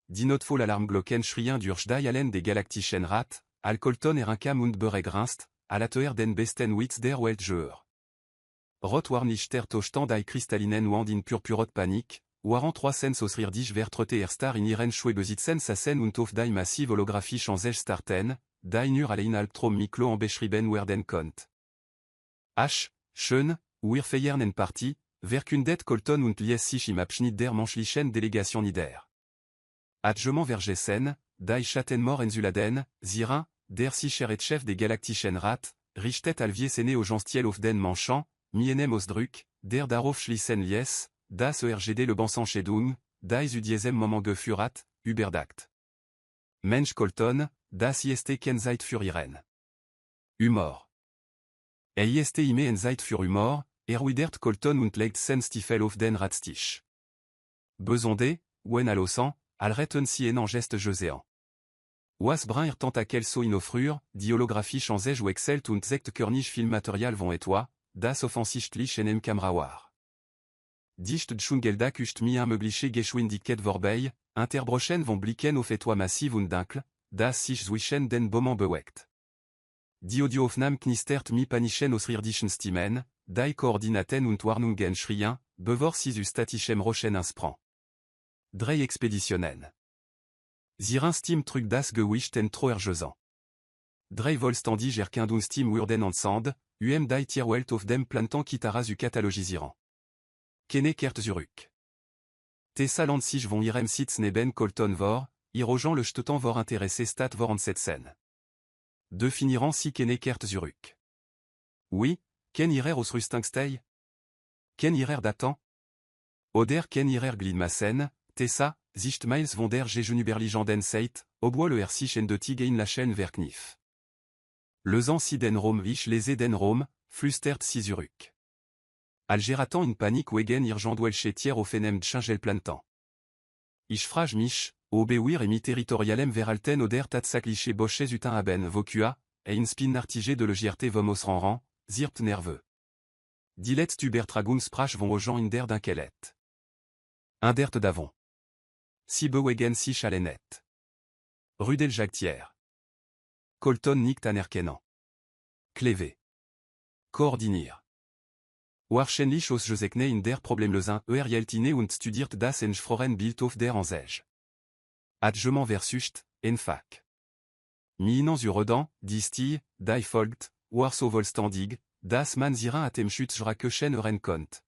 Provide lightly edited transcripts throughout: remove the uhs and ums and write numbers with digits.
die Notfall Alarmglocken schrien durch die Allen des galaktischen Rat, al Colton Erinkam und Beregrinst, à la Teuer den besten Witz der Weltjeur. Rot war nicht der Tostand die kristallinen und in purpurot Panik, waren 300 ausrir dich vertrote Star in ihren Schwebesitzen sassen und auf die massive Holographie chanzej starten, die nur allein Albtraum Miklo en beschrieben werden konnt. H. Schön, wir feiern en Partie, verkundet Colton und lies sich im Abschnitt der menschlichen Delegation nieder. Adjement Vergessen, die Schattenmor Ensuladen, Zirin, der Sicherheitschef des galaktischen Rat, richtet alviesene au Genstiel auf den Manchant, Mienem Osdruck, der darauf schließen lies, das ERGD le Bansanchedung, die diesem Moment geführt, überdacht. Mensch Colton, das ist kein Zeit für ihren Humor. Ist ime en Zeit für Humor, widert Colton und legt sen Stiefel auf den Ratstich. Besonde, wen alosan, al retten si en geste geséant. Was brun ir tentakel so in offrure, die holographie chanzej ou excelt und zect körnig filmmaterial von etwa, das offensichtlich en em Kamrawar. Dicht d'schungeldak ust mi un mögliche geschwindigkeit vorbei, interbrochen von blicken auf etwa massiv und dunkle, das sich zwischen den Bomben bewegt. Die Audioaufnahme knistert mi panischen ausrirdischen Stimmen, die Koordinaten und Warnungen schrien, bevor sie statichem rochen insprang. Drei Expeditionen. Zirin stim truc das gewischt en troergesant. Drei volstandig erkindun stim wurden ensemble, die tierwelt auf dem plantan kitaras u catalogisiran. Kene kert zurück. Tessa land sich von irem sitz neben Colton vor, irogeant le stetan vor intéressé stat vor en cette scène. De finiran si kene kert zurück. Oui, ken irer os rustingstei? Ken irer datan? Oder ken irer glidmassen, Tessa, Sicht miles von der Gegenuberligenden Seit, obwohl le sich en de tigein la chaîne verknif. Lezan si den Rom vich lese den Rom, flüstert si zurück. Algeratan une panique wegen irgendwel chetier au fenem d'chingel plantan. Ich frage mich, obewir et mi territorialem veralten oder tatsakliche boches utin aben vocua, et in spin artigé de le gierte vomos ranran, zirpt nerveux. Dilet tubertragun sprach von aux gens in der d'un kelet. Indert d'avon. Si bewegen si chalenet. Rudel Jactière. Colton nicht anerkennen. Kleve. Koordinier. Wahrscheinlich aus Josekne in der Problemlösung Jeltine und studiert das Enschfroren Bild auf der Ansej. Adjement versucht, enfak. Miinan zu Redan, distil, die folgt, war so vollstandig, das man Zirin atem Schutzrakechen Eurenkont.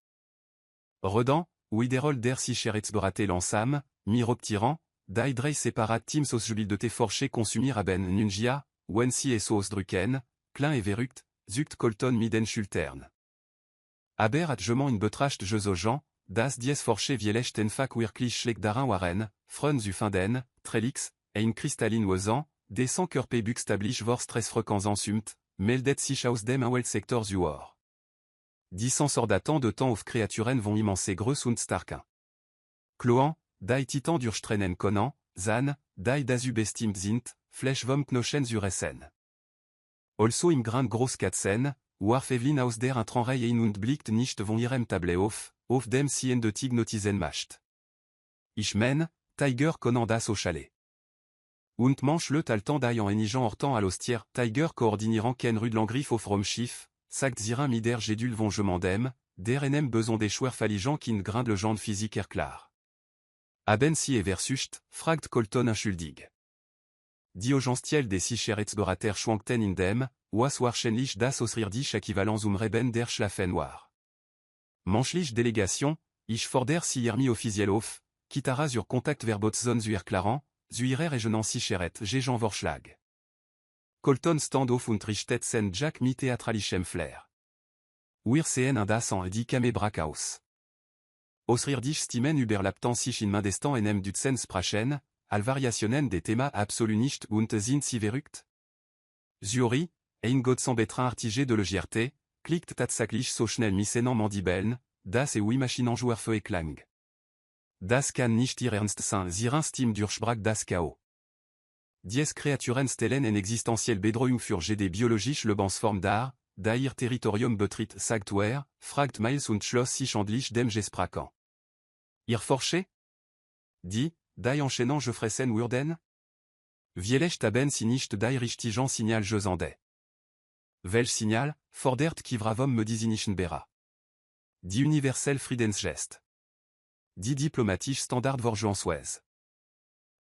Redan, widerol der Sicherheitsberate lansam, miroptiran, die drei separat teams aus Jubil de te forché consumir aben Nungia, wensi et so ausdrucken, klein et verrucht, zucht Colton miden schultern. Aber adjement in betracht Jean, das dies forché vielecht enfak wirklich schlecht darin waren, frön zu finden, trelix, et in kristallin wezan, descend körpe buxtablich vor stress frequenzan sumt, meldet sich aus dem Welt sector zu or. 10 sordatant de temps auf Kreaturen von immense größ und starken. Cloan, die titan durchstrennen konan, zan, die dazu bestimmt sind, flech vom knochen zu ressen. Also im grand groß katzen, war Fevlin aus der Intranrei ein und blickt nicht von ihrem Table auf dem sien de tig notizen macht. Ich mein, Tiger Conan das au chalet. Und manche le taltan die en enigeant hortan à l'hostière, Tiger coordiniran ken rue de l'angrif au fromschiff, sagt Zirin mider gédul von je m'endem, der enem beson des chouers faligeant kin grind le genre physique erklar. Aben si et versucht, fragt Colton inschuldig. Diogenstiel des Sicherheitsberater schwankten in dem, was wahrscheinlich das ausrirdich äquivalent zum Reben der Schlafen war. Manchlich Délégation, ich forder si irmi offiziell auf, kitara sur Kontakt verbot zone zu erklaren, zu ihrer Regenant Sicheret Jean Vorschlag. Colton stand auf und richtet sen Jack mi theatralichem Flair. Wir sehen das en die Kame Brackhaus. Ausrirdich stimen überlaptan sich in mindestan enem dutzen sprachen, al variationen des Themas absolu nicht und sind si verrückt? Zuri, ein Gott s'embêtera artigé de le gierte, klickt tatsaklich so schnell missenant mandibeln, das et oui machinant joueur feu et klang. Das kann nicht ihr Ernst sein, Zirin stim durchbrach das K.O. Dies Kreaturen stellen en existentiel bedrohung für GD biologisch le Bansform dar, da ihr Territorium betrit sagtwer, fragt Miles und schloss sich handlich dem gesprachen. Ihr forché? Die, die enchaînant je fressen Wurden? Vielech taben sinicht die richtigen signal je zandais. Welch signal, fordert kivravom me disinischen bera. Die universel Friedensgest. Die diplomatisch standard vorgeansoise.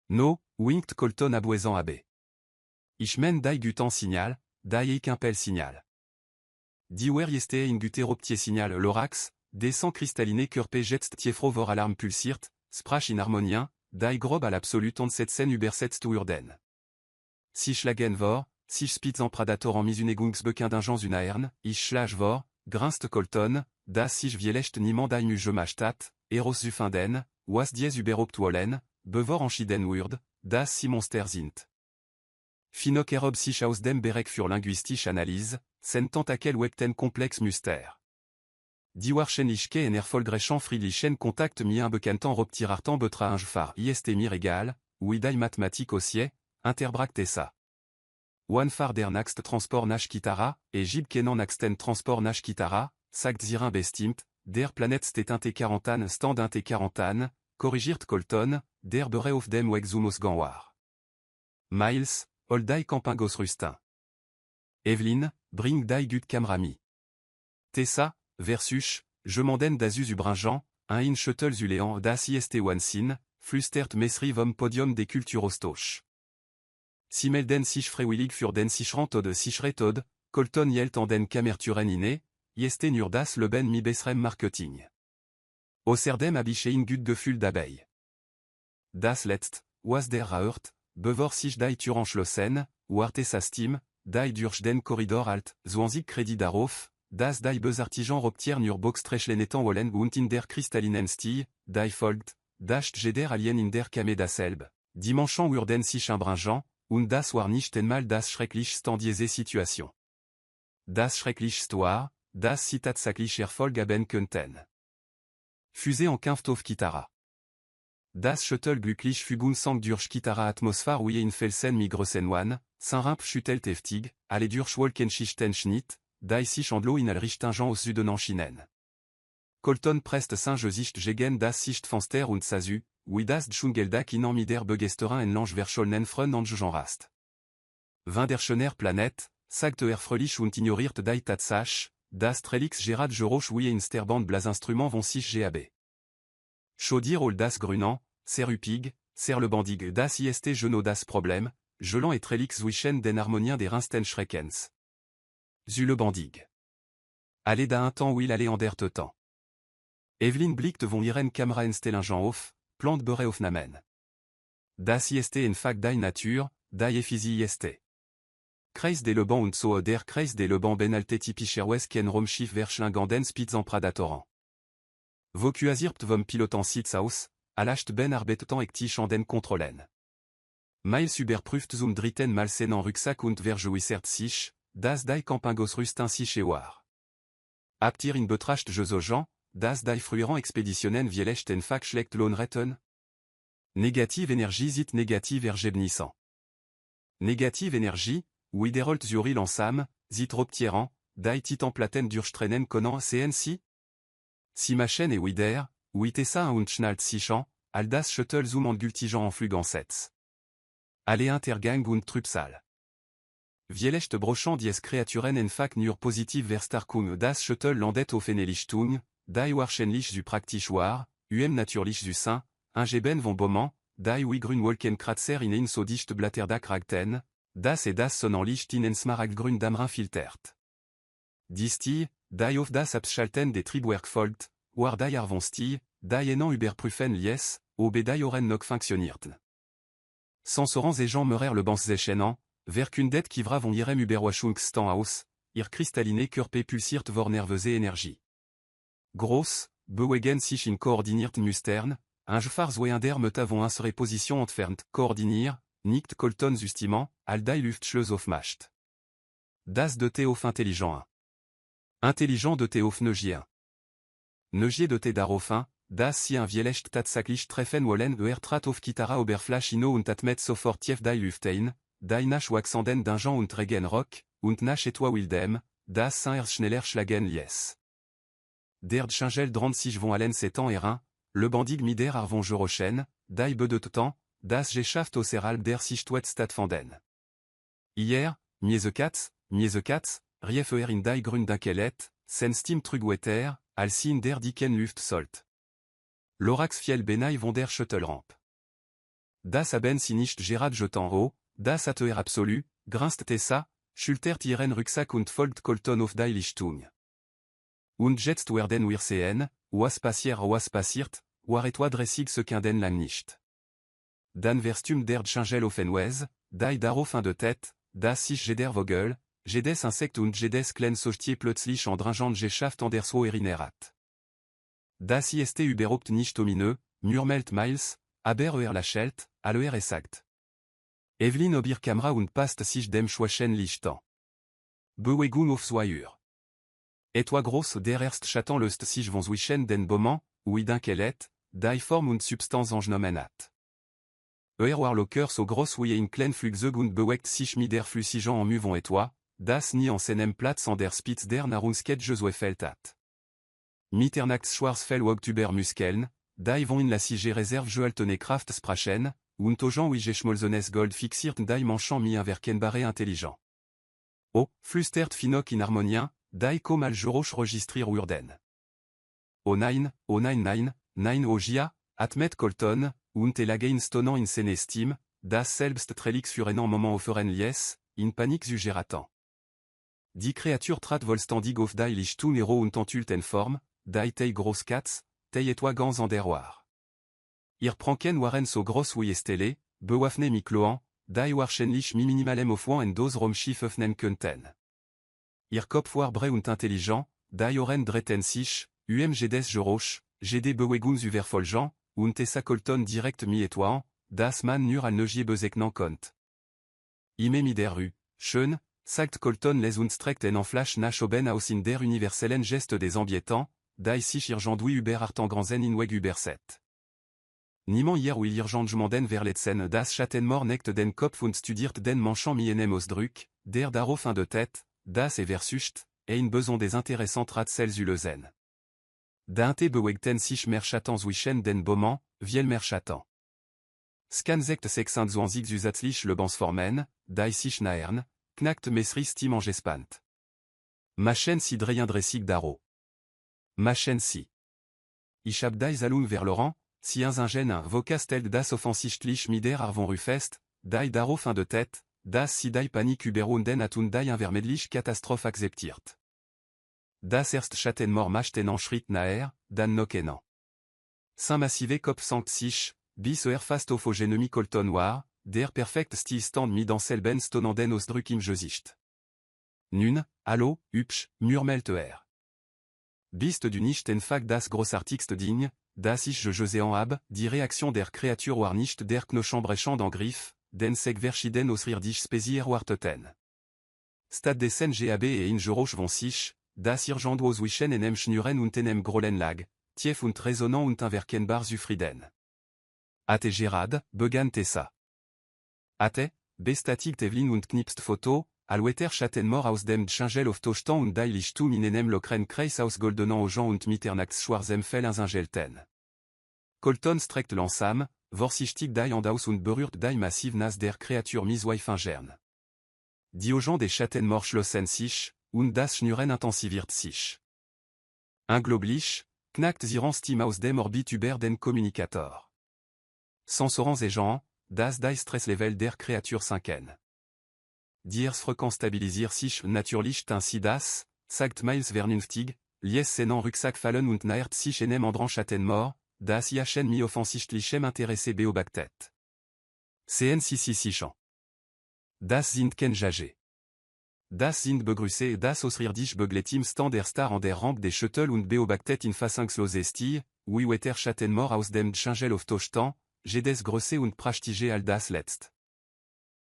No, winkt Colton abouezan abbé. Ich men die gutan signal, die eikimpel signal. Die wer yeste in guteroptier signal lorax, descend cristalliné körpe jetst tiefro vor alarm pulsiert, sprach in harmonien, die grob à l'absolut onsetsen übersetzt urden. Sich lagen vor, sich spitzen pradator en misunegungsbequin d'ingens unaern, ich schlage vor, grinst Colton, das sich vielecht niemand die muge machtat, eros zufinden, was dies überoptuolen, bevor enchiden wurd, das si monster sind. Finok erob sich aus dem berek für linguistische Analyse, sen tentakel webten complex muster. Die warschenlichke en erfolgrechen friedlichen Kontakt mi un bekantan robtirartan betra un far ist mir egal, widai mathématique aussi, interbracte ça. One far der naxt transport nach kitara, et jib kenan naxten transport nach kitara, sagt zirin bestimt, der planet stet T40 stand T40, corrigiert Colton, der bereuf dem wexumos ganwar. Miles, oldai campingos rustin. Evelyn, bring die gut camrami. Tessa, versus, je m'enden d'azus ubringent, un in shuttle zuléan das ist wansin, flustert mesri vom podium des culturostoch. Simelden sich frewillig für den sichrantod sichretod, Colton yelt an den kamerturen inne, yeste nur das leben mi besrem marketing. Außerdem abichein gut gefühl dabei. Das letzt, was der raurt, bevor sich die Turanschlossen, warte sa Steam, die durch den Korridor alt, zwanzig Credit darauf, das die Besartigen robtier nur Boxtrechlenetan wollen und in der kristallinen Stie, die folgt, dascht jeder alien in der Kame dasselbe, dimanchant urden sich imbringent, und das war nicht einmal das schrecklich standiese Situation. Das schrecklich Stoir, das citat saklich Erfolg haben könnten. Fusée en Kinftov Kitara. Das Shuttle glücklich Fubun sang durch Kitara Atmosphäre wie in Felsen Migrosenwan, Saint-Rimp Schüttel Teftig, alle durch Wolkenschichten Schnitt, die sich andlo in Alrichtingen aus Süden enchinen. Colton prest Saint-Josicht gegen das Sichtfenster und Sasu, wie das Dschungeldak in mider Begesterin en Lange verschollenen Frön und Genrast. Vin der schöner Planet, sagt fröhlich und ignoriert die Tatsach, das Trelix Gerard Geroch wie in Sterband Blasinstruments von sich gab. Chaudir ol das Grunant, Serupig, Ser le bandig das ist Geno das Problem, Gelant et Trelix Wischen den Harmonien des Rinsten Schreckens. Zu le bandig. Allez da un temps où il allait en der temps. Evelyn blickt von ihren Kamera en Stellingen auf, plant bere auf namen. Das ist en fag die Natur, die Ephisi ist. Kreis des Leban und so der Kreis des Leban ben alte typischerwes ken Romschiff verschlinganden Spitzen Pradatoran. Vocuasirpt vom pilotan Sitz aus, alacht ben arbetetan ektig an den Kontrollen. Miles überprüft zum dritten Mal seinen Rucksack und vergewissert sich, das die Campingos rustin sich war. Abtir in betracht Jesojan, das die früheren Expeditionen vielecht en fak schlecht lohn retten? Negative Energie sit negative ergebnissant. Negative Energie, wie derolt zuril ensam, sit robtieran, die titan platen durchstrennen konan CNC? Si machen et wider, wie tessa und schnallt sichan, all das Shuttle zoom en gultigen en flugansets. Alle Intergang und Trübsal. Vielecht brochant dies Kreaturen en fak nur positiv Verstarkung das Shuttle landet auf Enelichtung, die wahrscheinlich zu praktisch war, naturlich zu sein, ingeben von Boman, die wie Grünwolken Kratzer in ein so dicht Blatterdak ragten, das et das sonnenlicht in en Smaragdgrün Damrin filtert. Disti, die auf das Abschalten des Triebwerk folgt, war die Arvonstie, die enan überprüfen lies, ob die oren noch funktioniert. Sensorans et gens meurer le bans zechenan, verkundet kivra von irem überwachung stand aus, ir kristalline körpe pulsiert vor nerveuse Energie. Gross, bewegen sich in koordiniert mustern, un jfar zoeinder met avon insere position entfernt, koordinier, nicht Colton justement, al die Luftschleuse auf Macht. Das de Théof intelligent 1. Intelligent de Théof Neugier. Neugier de Darofin, das si un vielecht tatsaklich treffen wollen trat auf Kitara Oberfläche ino und atmet sofort tief die Luftein, die nach waxanden d'ingen und regen rock, und nach etwa wildem, das saint schneller schlagen lies. Der Dschingel 36 von allen 7 ans erin, le bandig mider arvon Jerochen, die bedeutet, das Geschäft außerhalb der Sichtweite stattfanden. Hier, miezekatz, rief in die Grundenkellet, sen Stim trugwetter, als in der Dicken Luft sollt. L'Orax fiel benai von der Schüttelramp. Das haben sie nicht gerade jetan haut, das Ateur absolu, grinst Tessa, schultert ihren Rucksack und folgt Colton auf die Lichtung. Und jetzt werden wir sehen, was passiert, war etwa dressig ce qu'un lang nicht. Dan verstum der Changel offenwez, die darauf fin de tête, das sich jeder Vogel, jedes Insekt und jedes klein Sochtier plötzlich en dringend Geschäft anderswo erinnert. Das ist überhaupt nicht omineux, murmelt Miles, aber lächelt, sagt. Evelyn obir Kamera und passt sich dem Schwachen Lichten. Bewegung auf Soyur. Etwa groß der erst Chatten löst sich von Zwischen den Moment, où idinkellet, die Form und Substanz angenommen hat. War le cœur so groß wie in klein Flugzeug und bewegt sich mit der Flüssigen en Muvon etwa, das nie en seinem Platz an der Spitze der Nahrungskette gefällt hat. Mitternachts Schwarzfell Oktober Muskeln, die von in la Sige Reserve gehaltene Kraft sprachen, und Ogen wie geschmolzenes Gold fixiert die Manchen mi inverkenbare intelligent. O, flüstert Finok in Harmonien, die comme al Joroch registrir urden. O nein, nein o gia, admet Colton, und elagein stonan in sen estime, das selbst trelix furenan moment offeren lies, in panique zugeratan. Die Kreatur trat volstandig auf die Lichtun ero und entulten Form, die tei groß Katz, tei etwa gans an derroir. Ir pranken waren so groß wie estele, bewafne mikloan, die wahrscheinlich mi minimalem aufwan en dos Raumschiff öffnen könnten. Ir Kopf war bre und intelligent, die oren dreten sich, jedes Joroch, gd beweguns überfolgen, und Tessa Colton direkt mi etwa, das man nur al neugier bezeichnen konnt. Ime mi der Rue, schön, sagt Colton les und streckt en flash nach oben aus in der universellen Geste des Ambietants, die sich irgendui über artangranzen in weg überset. Niemand hier will irgendemanden vers letzen das Schattenmor neckt den Kopf und studiert den Manchen mi enem Ausdruck, der darauf fin de tête, das versucht, in beson des intéressants Ratsels uleusen. Dinte bewegten sich Merchatten zwischen den Moment, viel Merchatten. Scanzect sexant zwanzig zusätzlich Lebensformen, die sich naern, knackt mesris tim en gespant. Machen si dreien dressig daro. Machen si. Ich hab die Zalung vers Laurent, si ingen vocastel das offensichtlich mider arvon rufest, die daro fin de tête, das si die Panik überrunden atun die invermedlich Katastrophe akzeptiert. Das erst Schattenmor machten en Schritt naher, dan nokenan. Saint massive Kop sankt sich, bis fast auf Genemi Colton war, der perfekt Stillstand mi dans selben stonanden Ausdruck im Gesicht. Nun, hallo, hübsch, murmelt Bist du nicht enfag das großartigste Ding, das ich gesehen hab, die Reaktion der Kreatur war nicht der Knoschenbrechend en Griff, den seg verschieden ausrirdisch Spezier warteten. Stad desen GAB et in Joroch von sich, das irgendo zwischen enem Schnuren und enem Grolen lag, tief und resonant und inverkenbar zufrieden. Ate Gerard, begann Tessa. Ate, bestatig Evelyn und knipst Foto, alweter Schattenmor aus dem Changel auf Tochtan und die Lichtung in enem Lokren Kreis aus goldenan Ogen und Mitternachts Schwarzemfell Insingelten. Colton streckt langsam, vorsichtig die Hand aus und berührt die massiv Nas der Kreatur miswei fingern. Die Ogen des Schattenmor schlossen sich, und das Schnüren intensiviert sich. Unglaublich, knackt sie Stim aus dem Orbit über den Kommunikator. Sensorans et Jean, das die Stresslevel der Kreatur sinken. Die Frequenz stabilisiert sich natürlich ainsi das, sagt Miles vernünftig, lies senan Rucksack fallen und naert sich enem andran Schattenmor, das jachen mi offensichtlichem Interesse beobachtet. CN666. Das sind ken Jage. Das sind begrüße das ausrirdisch begletim stand der Star an der Rampe des Shuttle und beobachtet in Fassungslosigkeit, wie wetter Schattenmor aus dem Changel auf Tochtan, jedes Größe und prachtige all das letzt.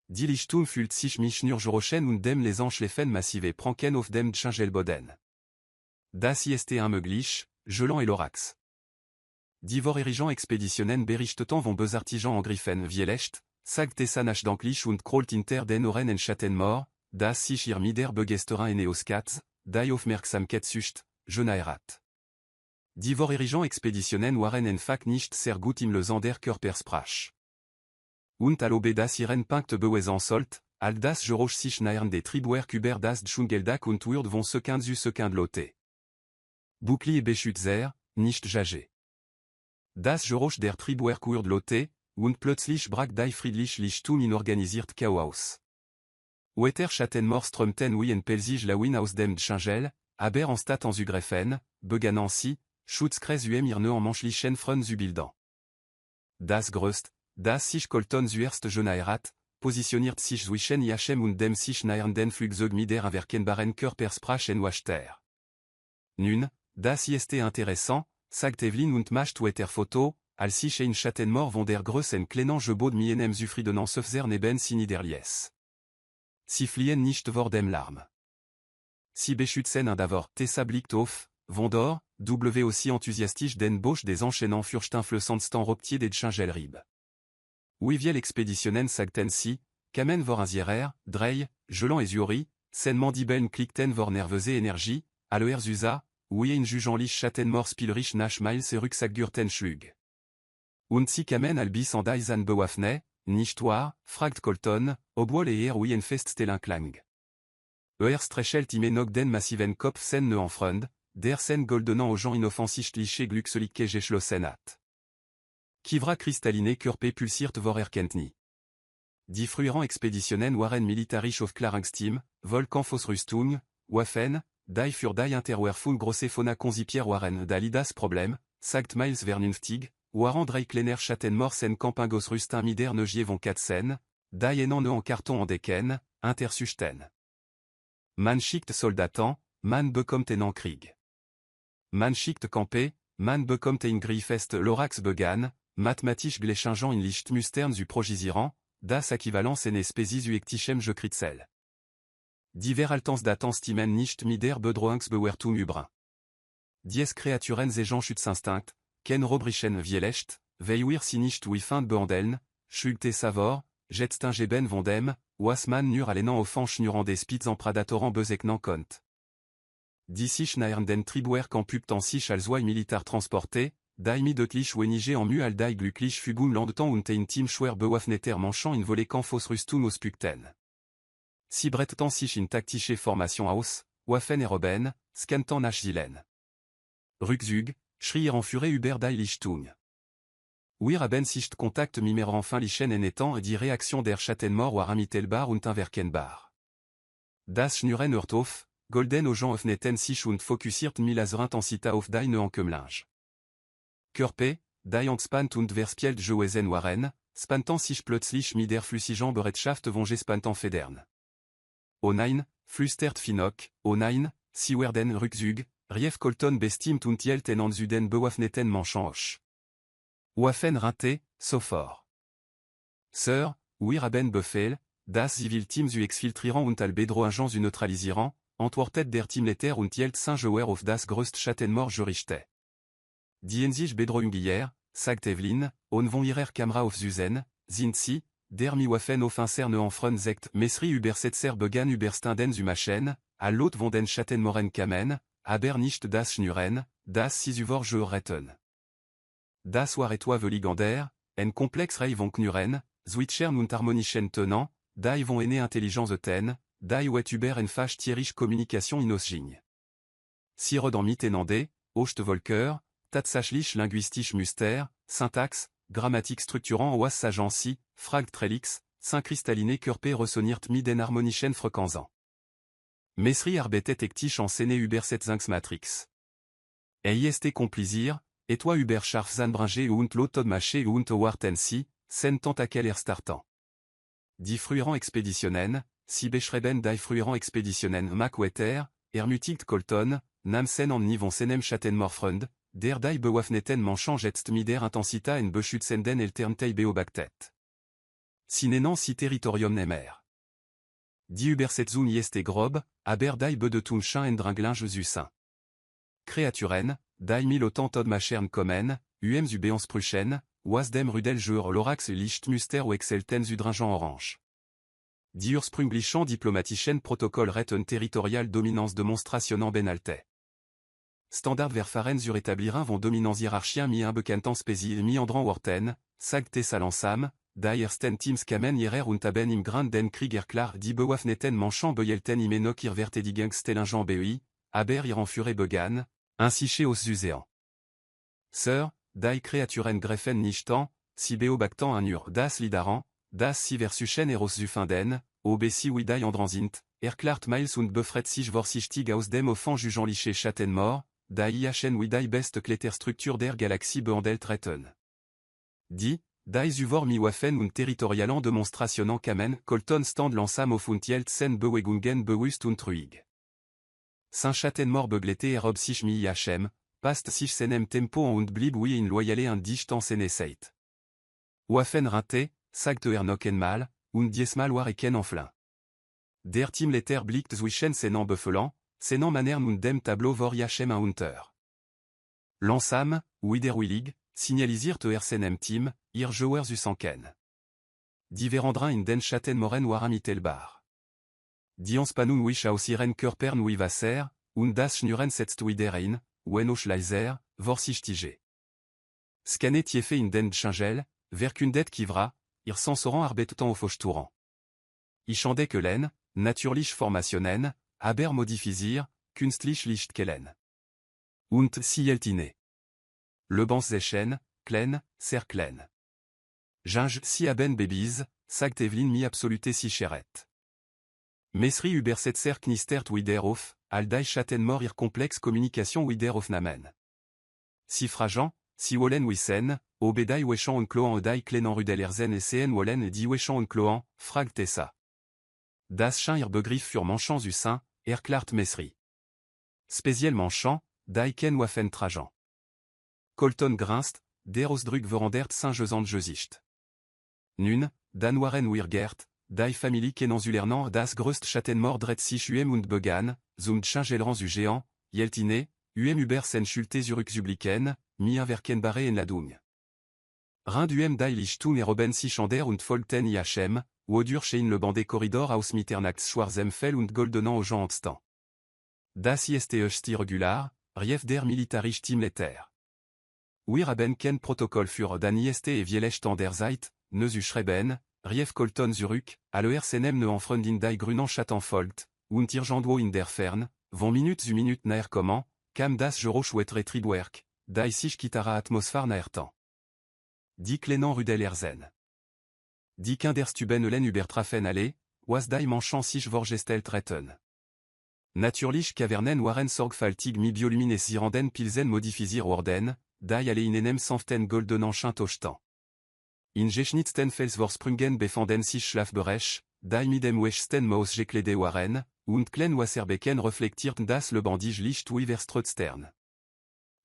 Die Lichtung fühlt sich mich nur Jorochen und dem les Anschläfen massive pranken auf dem Changelboden. Das ist unmöglich, gelant et l'orax. Die Vorherigen Expeditionen berichteten von Bösartigen angriffen Vielecht, sagt Tessa nach danklich und krollt hinter den Ohren en Schattenmor, das sich ihr mider begesterin en Eoskatz, die Aufmerksamkeit sucht, Jenaerat. Die Vorherigen Expeditionen waren enfak nicht sehr gut im Lösen der Körpersprache. Und alobe das ihren Punkt beweisen sollt, all das Geräusch sich nähern des Triebwerk über das Dschungeldak und wird von Sekund zu Sekund lote. Bouclier beschützer, nicht jager. Das Geräusch der Triebwerk wird lote, und plötzlich brach die friedlich Lichtung in organisiert Chaos. Wetter Schattenmor strömten wie en pelzig lawin aus dem Dschungel, aber anstatt en zugreifen, begannen sie, Schutzkreis ihre en menschlichen Frön zu bilden. Das größt, das sich Colton zuerst generiert, positioniert sich zwischen Iachem und dem sich nähernden Flugzeug mit der erkennbaren Körpersprache wachter. Nun, das ist interessant, sagt Evelyn und macht Wetterfoto, als sich in Schattenmor von der großen kleinen Gebot mienem zufriedenen Sefzer neben sie niederlies. Sie fliehen nicht vor dem Larm. Sie beschützen davor Tessa blickt auf, Vondor, W aussi enthousiastisch den Bosch des enchaînants Furchtinflößendsten Robtier des Dschungelrib. Wie viel Expeditionen sagten sie, kamen vor ansierer, drei, gelant et Zuri, sen mandibeln klickten vor nerveuse Energie, aller Zusa, wie in jugeantlich Schattenmor spielrich nach Miles et Rucksackgürten schlug. Und sie kamen albis en Daisan bewaffnet, nicht wahr, fragt Colton, obwohl wie en feststellen klang. Streichelt im Nogden massiven Kopf sen ne en Freund, der sen goldenan aux gens inoffensichtliche Glückselige geschlossen hat. Kivra kristalline Körpe pulsiert vor Erkenntnis. Die früheren Expeditionen waren militarisch Aufklärungsteam, Volkampfrüstung, Waffen, die für die Interwerfung große von konzipiert waren das Problem, sagt Miles vernünftig, waren drei kleiner Schattenmor sen Campingosrüstin mider negier von Katzen, die en en carton en Decken, intersuchten. Man schickt Soldaten, man bekommt en Krieg. Man schickt Campe, man bekommt in Griefest Lorax begann, mathematisch Glechingeant in Lichtmustern zu progisieren, das Äquivalence en Species u ectichem je kritzel. Die Verhaltens datens timen nicht mider bedrohungs bewertung übrin. Dies Kreaturenegen Schutzinstinkt, ken robrichen vielecht, veiuir si nicht wie fin behandeln, schulte savor, jetstingen von dem, wasman nur allenant offensch nuran des spitz en predatoran bezeknan kont. Die sich nähernden Triebwerk en pupten sich als zwei militar transporté, die mi deutlich wenige en mu al die glücklich fugum landtan und ein team schwer bewaffneter manchant in Vollkampfrüstung auspukten. Si brettan sich in taktische Formation aus, Waffen Roben, scantan nach Zielen. Rückzug, schrier en furé über die Lichtung. Wir haben sich Kontakt mimer enfin lichen en étant die Reaktion der Schattenmor war mittelbar und unverkennbar. Das Schnüren hört auf, golden Augen öffneten sich und fokussiert laser intensita auf die Neuankömmlinge. Körpe, die entspannt und verspielt gewesen waren, spantan sich plötzlich mit der flüssigen Bereitschaft von gespanten Federn. O nein, flüstert Finok, o nein, sie werden Rückzug, rief Colton bestimmt und hielten an Süden bewaffneten Manchen. Waffen rinte, sofort. Sir, wir haben Befehl, das Zivilteam zu exfiltrieren und al Bedrohungen zu neutralisieren, antwortet der Teamleiter und hielt Saint-Jouer auf das größt Schattenmor gerichtet. Die sich Bedrohung hier, sagt Evelyn, und von ihrer Kamera auf Süden, sind sie, der mi Waffen offenserne en Freund sekt Mesri über Setzer begann überstanden zu machen, à l'autre von den Schattenmoren kamen, aber nicht das Schnüren, das sie über je retten. Das war etwa veligander, en complex rei von Knuren, Zwitschern und harmonischen tenant, die von ene intelligence ten, die wet über en fach tierich communication inosging. Si redan mitenande, Ocht Volker, tatsachlich linguistisch muster, syntaxe, grammatique structurant was sagency, fragt trelix, syncristalline Körpe resoniert mit den harmonischen Frequenzen. Mesri arbetet ectisch en sene über Matrix. Ist complisir, et toi über scharf zanbringe und lotod maché und wartensi, sen tentakel startant. Die früheren Expeditionen, si beschreiben die früheren Expeditionen Macwetter, ermutigt Colton, namsen en nivon senem Schattenmorfreund, der die bewaffneten Manchen jetzt mit der Intensita en beschützenden Elterntei beobachtet. Si nenan si territorium nemer. Die Übersetzung ist grob, aber die bedeutung en dranglinge zusin. Kreaturen, die milotant od machern kommen, zu beanspruchen, was dem rudel jeur lorax lichtmuster ou excelten zudringen orange. Die ursprünglichen diplomatischen Protokoll retten territorial dominance demonstrationen benalte. Standard verfaren zur établirin vont dominants hiérarchien mi un bekantan spésil mi andran worten, sag tessalansam, die ersten Teams kamen hierer und haben im Grand den Krieger klar die bewaffneten manchant beyelten imenok irvertedigung stellingen bei, aber irenfure began, ainsi chez os uséant. Sir, die Kreaturen greffen nichtan, si beobactan un ur das lidaran, das si versuchen eros zufinden, obesi widai andransint, erklart miles und befret sich vorsichtig aus dem offan jugeant liche Schattenmort, die ichen widai best Kletterstruktur der Galaxie behandelt retten. Die Zuvor miwaffen und territorialan demonstrationant kamen Colton stand lansam auf und Jeltsen bewegungen bewusst und ruhig. Saint-Châtainemort beglete erob sich mi Hachem, past sich senem tempo und blieb oui in loyale un dichtan seneseit. Waffen rinte, sagt noch mal, und diesmal war eken enflin. Der Teamleiter blickt zwischen senan beffelant, senan manern und dem tableau vor Hachem un Hunter. Lansam, wider willig, signalisiert senem team, ir joueurs usanken. Die verandrin in den Châtainemoren war mitelbar. Die anspanun wish aus ihren Körpern wie Wasser, und das schnuren setzt widerein, wenn auch leiser, vorsichtige. Scannet tiefe in den Changel, verkundet kivra, ir sensoran arbetetant auf touran. Ich kelen, naturlich formationen, aber modifisir, künstlich licht kellen. Und si eltine. Le banzechen, klen, cerclen. Ginge si aben babies, sagt Evelyn mi absolute si cheret. Mesri übersetzer knistert wider auf, aldai Châtainemort ir complexe communication wider auf namen. Si frageant, si wolen wissen, obedai wechan on cloan odai klenan rudelerzen et cn wolen di wechan on cloan, fragt tessa. Das chin ir begriff fur manchans usin, erklart Mesri. Spécial manchant, dai ken waffen trajan. Colton grinst, der Osdrug verandert Saint-Jesant Gesicht. Nun, dan waren wirgert, die Familie kenanzulernant das größt Châtainemort dret sich und began, zum Changelrans géant, Yeltine, über sen schulte zurück zublicken, mi inverkenbare en ladung. Rind die lichtun et roben sich ander und folten Hachem, wodur schein le bandé corridor aus Mitternachts Schwarzempfel und goldenan au Jean instant. Das ist sti regular, rief der militarisch Teamleiter. Wir haben kein Protokoll für dan ist vielech an der Zeit, ne zu schreiben, rief Colton zurück, aller senem ne enfreund in die grünen Schattenfolt, und irgendwo in der Fern, 20 minutes naer comment, kam das Geroch wetre Triebwerk, die sich kitara atmosphär naertan. Die klenan rudelerzen. Die kinderstubenelen übertrafen alle, was die manchant sich vorgestelt retten. Natürlich kavernen waren sorgfältig mi bioluminesciranden pilsen modifisir worden, die alle in enem sanften goldenan chintochtan. In geschnitzten Felsvorsprüngen befanden sich Schlafberech, die mit dem Westen Maus geklede waren, und klen Wasserbecken reflektierten das lebendig Licht widerströtstern.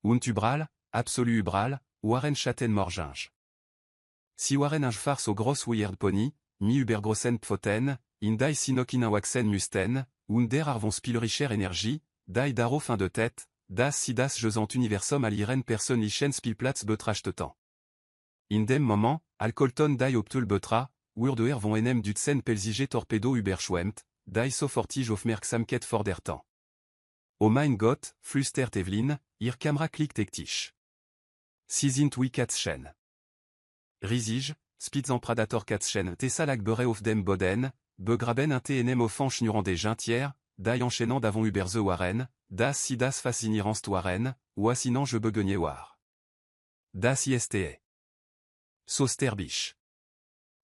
Und überall, absolu überall, waren Châtainemort. Si waren ein Far so groß wie Erdpony, mi übergroßen Pfoten, in die Sinokina waxen musten, und der arvon spielricher Energie, die darauf fin de tête, das si das Jesant Universum aliren persönlichen Spielplatz betrachtetan. In dem Moment, al Colton die optul betra, wurde von enem Dutzen Pelzige Torpedo überschwemmt, die sofortig aufmerksamkeit fordertan. Oh mein Gott, flüstert Evelyn, ihr Kamera klickt ektisch. Sie sind wie Katzchen. Riesig, Spitzen Predator Katzchen Tessalag bere auf dem Boden, begraben un TNM offan schnurant des gentières, die enchaînant d'avant über the waren, das si das fascinierant waren, ou sinon je beguenier war. Das ist Sosterbisch.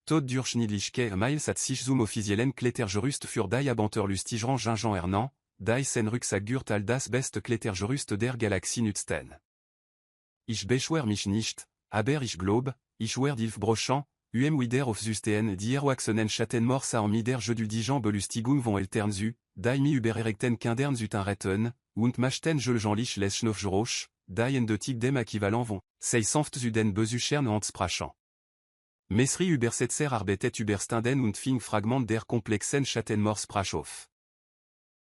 Tod durchschnittliche Miles at sich zum offiziellen Klettergerüst für die Abanterlustigran Gingan Hernand, die sen Rucksackgurt all das beste Klettergerüst der Galaxie nützten. Ich beschwer mich nicht, aber ich glaub, ich werd ilf brochant, wider auf Systen die Erwachsenen Châtainemort sa en mider je du dijan belustigung von eltern zu, die mi über erekten kindern zutin retten, und machten je Jean-Lich les Schnoffgeroch, die en de tig dem équivalent von, sei sanft zuden besuchern ans sprachant. Mesri übersetzer arbetet überstanden und fing fragment der komplexen Châtainemort Sprachof.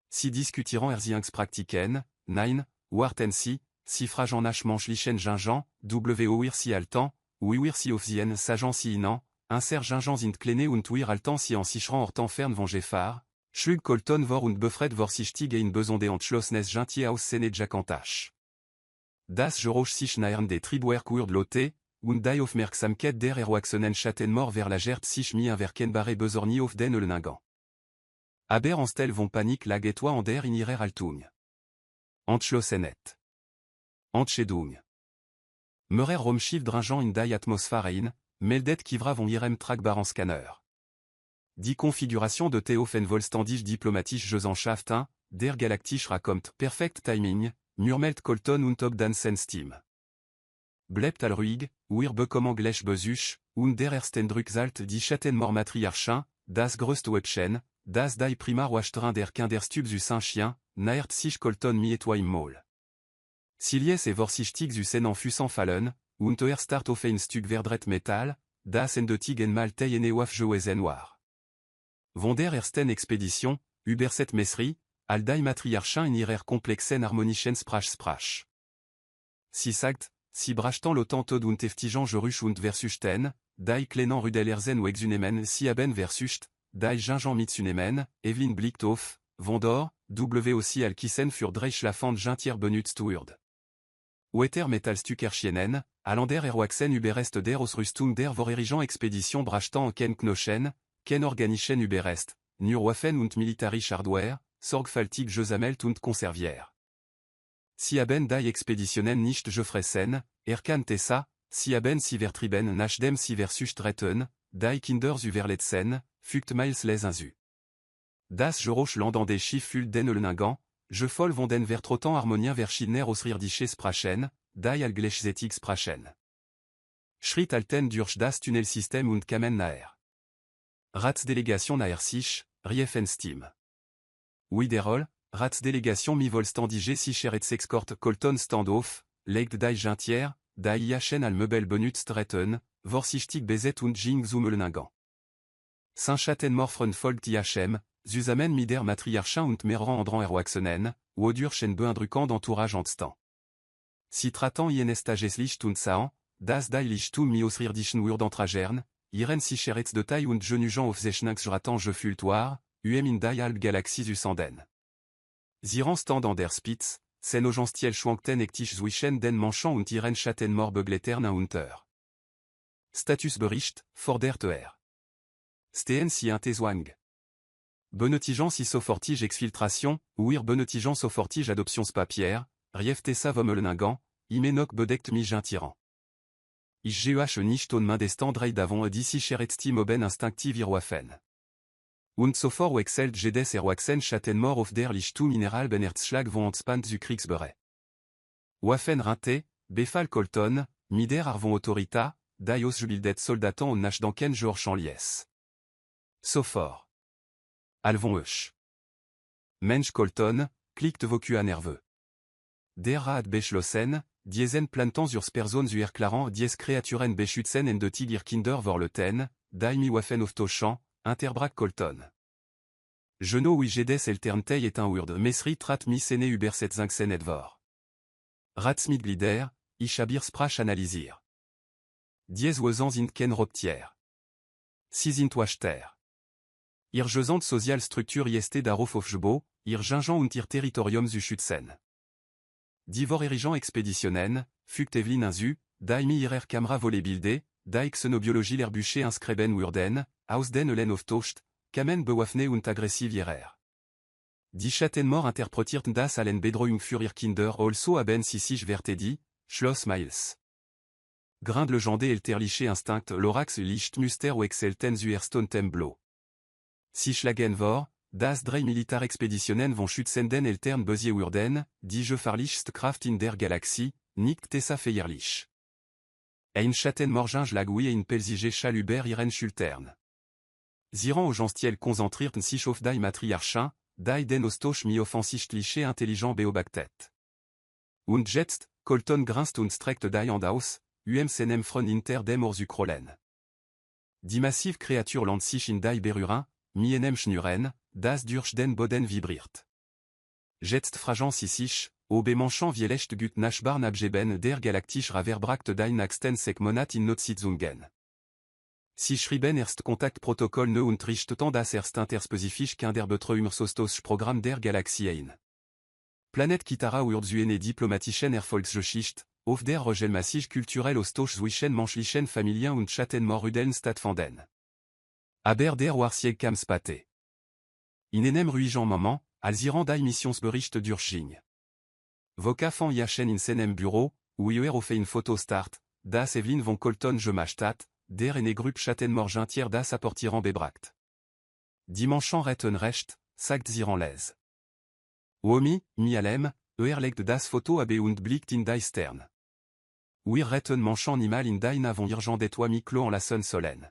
Si diskutieren erziangs praktiken, nein, warten si fragen nachmenschlichen Gingan, wir si altan, wir si ofzien sagan si inan, inser Gingan sind klene und wir altan si en sichran hortan fern von Gefar, schlug Colton vor und befred vorsichtig in besonde entschlossnes gentier aus sene Jacantasch. das Geräusch sich nahren des Triebwerk Lotte, und die Aufmerksamkeit der Erwachsenen Schattenmor vers la Gert sich mir verkenbare besorgni auf den Ölningant. Aber anstel von Panik lag etwa an der in ihrer Haltung. Entschlossenheit. Entschädung. Meurer Romschiff dringend in die Atmosphäre meldet kivra von ihrem tragbaren Scanner. Die Configuration de Theophenvolstandige diplomatische Gesellschaften, der galaktische Rakommt perfekt Timing, murmelt Colton und Obdansen Steam. Bleibt all ruhig, wir bekommen gleich Besuch, und der ersten Druck zahlt die Schattenmor Matriarchen, das größte Weibchen, das die Primar Wachtrin der Kinderstub zu Saint-Chien, naert sich Colton mi etwa im Maul. Silies et vorsichtig zu sen Fussen fallen, und er start auf ein Stück verdret Metall, das endeutig en mal teien auf Joesen noir. Von der ersten Expedition, über cette Messerie, all die Matriarchen in ihrer komplexen harmonischen Sprach. Si sagt, si brachtan l'autant und eftigen Geruch und versuchten, die kleinen Rudelerzen ou exunemen si haben versucht, die Gingen mitzunehmen, Evelyn blickt auf, Vondor, aussi alkissen für drei schlafend gentier benutzt wird. Wetter Metallstückerchienen, Alander Erwachsen überrest der Ausrüstung der vorherigen Expedition brachtan ken Knochen, ken organischen überrest, nur Waffen und militarische Hardware, sorgfältig gesammelt und konserviert. Si haben die Expeditionen nicht gefressen, Tessa, si haben sie vertrieben nach dem sie versucht retten, die Kinder überletzen, fügt miles les insu. Das Geräusch landant des Schiff füllt den Ölningant, je voll von den vertrotan harmonien verschiedener ausrirdische Sprachen, die allgleichzeitig sprachen. Schritt alten durch das Tunnelsystem und kamen naher. Ratsdelegation naher sich, Riefenstim. Widerol, Ratsdelegation mi volstandige sicher et sexkort Colton standoff, legt die Gentier, die Iachen al Meubel benutzt retten, vorsichtig bezet und jing zum Ölningant. Saint-Schattenmor folgt Iachem, zusammen mit der Matriarchen und mehreren anderen Erwachsenen, wodurch beeindruckend entourage entstand. Si tratan ienestages Licht und Saan, das die Lichtum mi ausrirdischen Urdantragern, ihren sicherets de taille und genugeant auf Zeschnagsratange gefultoir, in die Halbgalaxie Usanden. Ziran stand an der Spitz, sen ogenstiel schwankten ektisch zwischen den Manchen und ihren Schattenmor begleitern unter. Status bericht, vor der Ter. Stehen si un Teswang. Benetigeant si sofortige exfiltration, ouir benetigeant sofortige adoptions papier, Rieftessa vom Ölningant, imenok bedeckt mi gentirant. Ich geh nicht on main destan drei davon d'ici cheretsti oben instinctive irwafen. Und sofort ou excelt jedes erwachsen Schattenmor auf der Lichtung mineral ben Herzschlag von ontspant zu Kriegsbere. Waffen rinte, befal Colton, mider arvon autorita, daios jubildet soldatan on nach danken Georges Chanlies. Sofort. Alvon euch. Mensch Colton, klickt vocu à nerveux. Der Rat beschlossen, diesen plantans urs Personen zu erklaren dies Kreaturen beschützen en de Tigir Kinder vorleten, daimi Waffen auf Tochan, interbrak Colton. Geno oui jedes elterntei et un wurd mesri trat mi sene über set zinxen et vor. Ratsmitglieder, ich habir sprach analysir. Dies wozan sind ken robtier. Si sind wachter. Ir jesant social structure ieste darof of jebo, ir gingan und ir territorium zu schützen. Divor erigeant expeditionen, fugt Evelyn inzu, daimi irer camera volé bilde, da xenobiologie l'herbuché inskreben urden, aus den Elen of Tocht, kamen bewaffne und aggressiv irer. Die Schattenmor interpretiert das allen Bedrohung für ihr Kinder also haben sie sich vertedi, Schloss Miles. Grind legende elterliche instinct lorax licht muster ou excelten zu Stone Templo. Si schlagen vor, das drei militar expeditionen von schützen den eltern besie urden, die gefahrlichste Kraft in der Galaxie, nicht tessa feierlich. Ein Schattenmor lagui in pelsige chaluber iren schultern. Ziran ogenstiel concentriert sich auf die Matriarchen, die den ostoch mi offensichtliche intelligent beobactet. Und jetzt, Colton grinst und streckt die Hand aus, senem von inter dem Orzukrolen. Die massive Kreatur land sich in die Berurin, mi enem schnuren, das durch den Boden vibriert. Jetzt fragen sie sich, ob manchen vielecht gut nachbarn abgeben der galaktisch raverbrakt die nächsten Monat in Notsitzungen. Sie schrieben erst Kontaktprotokoll ne und richten das erst interspezifische Kinderbetreuungsostos Programm der Galaxie ein. Planet Kitara Urzuene diplomatischen Erfolgsgeschichte, auf der Regelmäßig kulturell Austausch zwischen menschlichen Familien und Schattenmoruden stattfanden. Aber der Warsieg kam spate. In einem ruhigen Moment, als Iran die Missionsberichte durchging. Voka van Yachen in seinem Büro, où ihr auf ein Foto start, das Evelyn von Colton je m'achtat, der ene Gruppe Schattenmorgentier das apportiran bebracht. Dimanche retten recht, sagt Iran les. Omi, mi alem, legt das Foto abe und blickt in die Stern. Wir retten manchant nimal in die navon irgent d'étoiles miklo en la sun solen.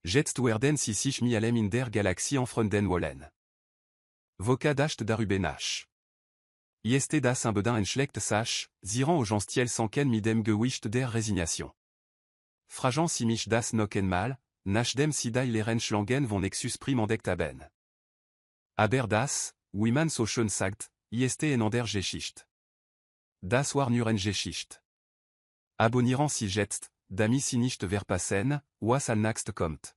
Jetzt werden si sich mi alem in der Galaxie en freunden wollen. Voka dacht darubenach. Ieste das ein bedin en schlecht sach, Iran au genstiel sanken midem gewischt der Resignation. Fragen si mich das noken mal, nach dem si die leren schlangen von nexus primandekt aben. Aber das, wie man so schön sagt, ieste en der Geschichte. Das war nur en Geschichte. Abonnieren si jetzt, damit si nicht verpassen, was al nächst kommt.